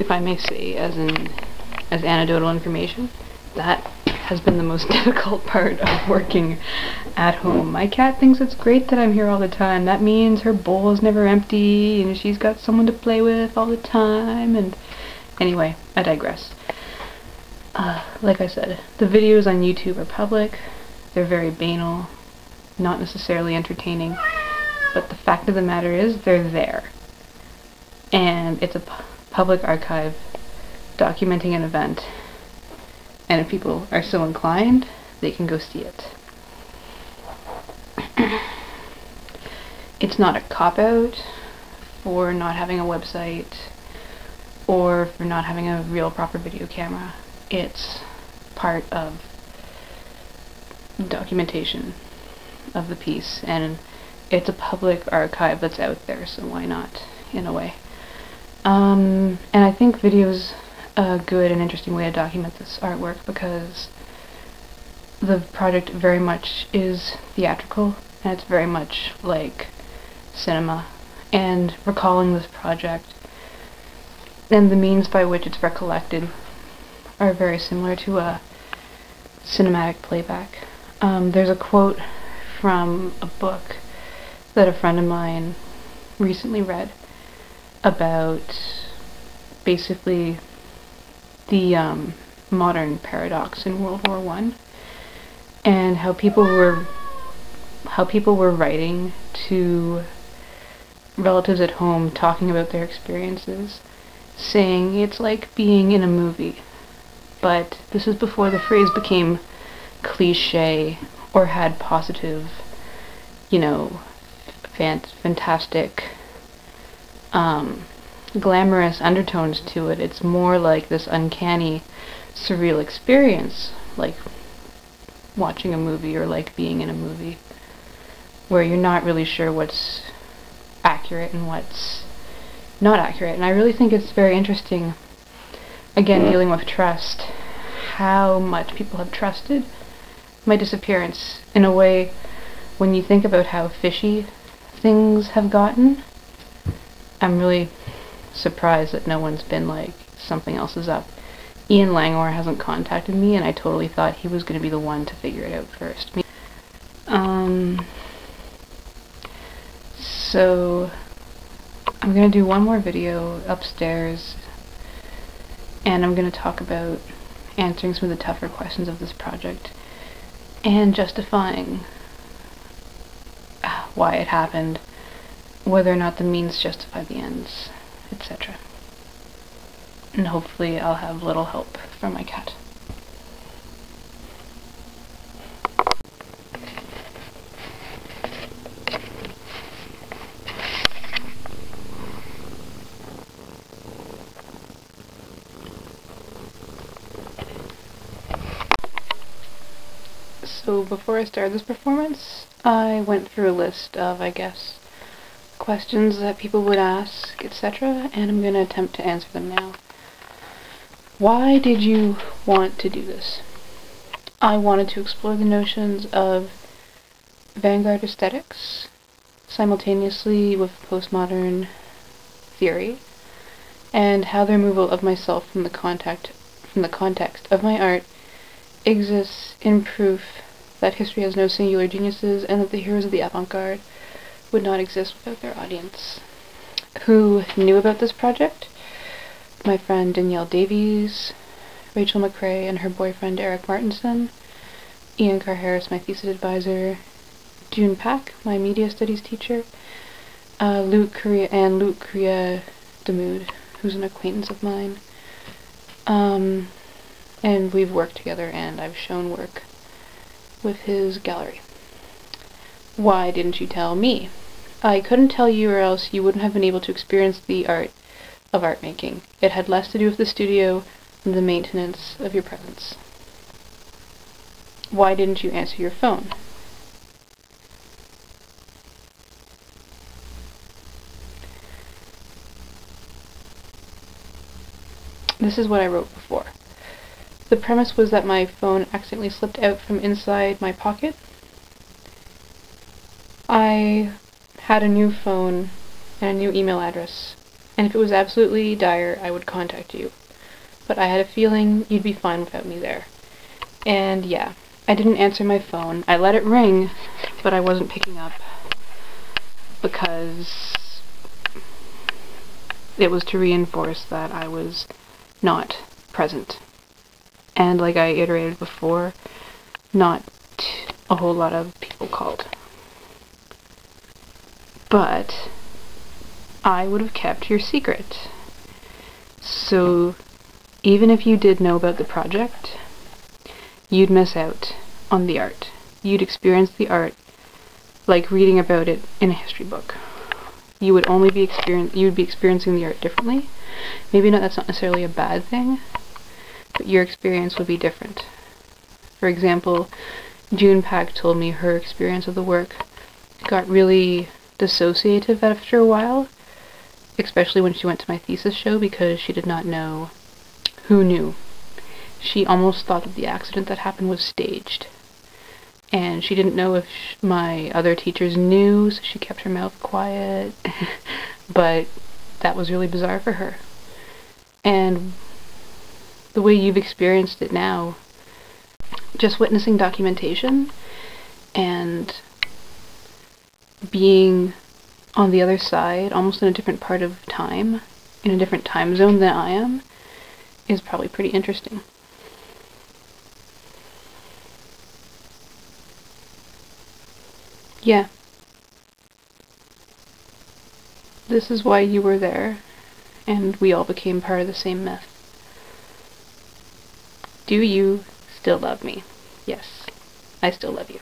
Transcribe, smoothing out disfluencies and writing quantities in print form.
if I may say, as anecdotal information, that has been the most difficult part of working at home. My cat thinks it's great that I'm here all the time. That means her bowl is never empty, and she's got someone to play with all the time, and anyway, I digress. Like I said, the videos on YouTube are public. They're very banal, not necessarily entertaining, but the fact of the matter is they're there. And it's a public archive documenting an event, and if people are so inclined, they can go see it. It's not a cop-out for not having a website or for not having a real proper video camera. It's part of documentation of the piece, and it's a public archive that's out there, so why not, in a way. And I think video's a good and interesting way to document this artwork because the project very much is theatrical, and it's very much like cinema. And recalling this project and the means by which it's recollected are very similar to a cinematic playback. There's a quote from a book that a friend of mine recently read about basically the modern paradox in World War I, and how people were writing to relatives at home talking about their experiences, saying it's like being in a movie. But this is before the phrase became cliche or had positive, you know, fantastic, glamorous undertones to it. It's more like this uncanny, surreal experience, like watching a movie or like being in a movie, where you're not really sure what's accurate and what's not accurate. And I really think it's very interesting, again, dealing with trust, how much people have trusted my disappearance in a way. When you think about how fishy things have gotten, I'm really surprised that no one's been like, something else is up. Ian Langor hasn't contacted me, and I totally thought he was going to be the one to figure it out first. So I'm going to do one more video upstairs, and I'm going to talk about answering some of the tougher questions of this project and justifying why it happened, whether or not the means justify the ends, etc. And hopefully I'll have little help from my cat. So before I started this performance, I went through a list of, I guess, questions that people would ask, etc., and I'm going to attempt to answer them now. Why did you want to do this? I wanted to explore the notions of avant-garde aesthetics simultaneously with postmodern theory, and how the removal of myself from the context of my art exists in proof that history has no singular geniuses, and that the heroes of the avant-garde would not exist without their audience. Who knew about this project? My friend Danielle Davies, Rachel McRae and her boyfriend Eric Martinson, Ian Carr-Harris, my thesis advisor, June Pack, my media studies teacher, Luke Correa Demood, who's an acquaintance of mine. And we've worked together, and I've shown work with his gallery. Why didn't you tell me? I couldn't tell you, or else you wouldn't have been able to experience the art of art making. It had less to do with the studio than the maintenance of your presence. Why didn't you answer your phone? This is what I wrote before. The premise was that my phone accidentally slipped out from inside my pocket. I had a new phone and a new email address, and if it was absolutely dire, I would contact you. But I had a feeling you'd be fine without me there. And yeah, I didn't answer my phone. I let it ring, but I wasn't picking up because it was to reinforce that I was not present. And like I iterated before, not a whole lot of people called. But I would have kept your secret. So even if you did know about the project, you'd miss out on the art. You'd experience the art like reading about it in a history book. You would only be experiencing the art differently. Maybe that's not necessarily a bad thing, but your experience would be different. For example, June Pack told me her experience of the work got really dissociative after a while, especially when she went to my thesis show, because she did not know who knew. She almost thought that the accident that happened was staged. And she didn't know if my other teachers knew, so she kept her mouth quiet. But that was really bizarre for her. And the way you've experienced it now, just witnessing documentation and being on the other side, almost in a different part of time, in a different time zone than I am, is probably pretty interesting. Yeah. This is why you were there, and we all became part of the same myth. Do you still love me? Yes, I still love you.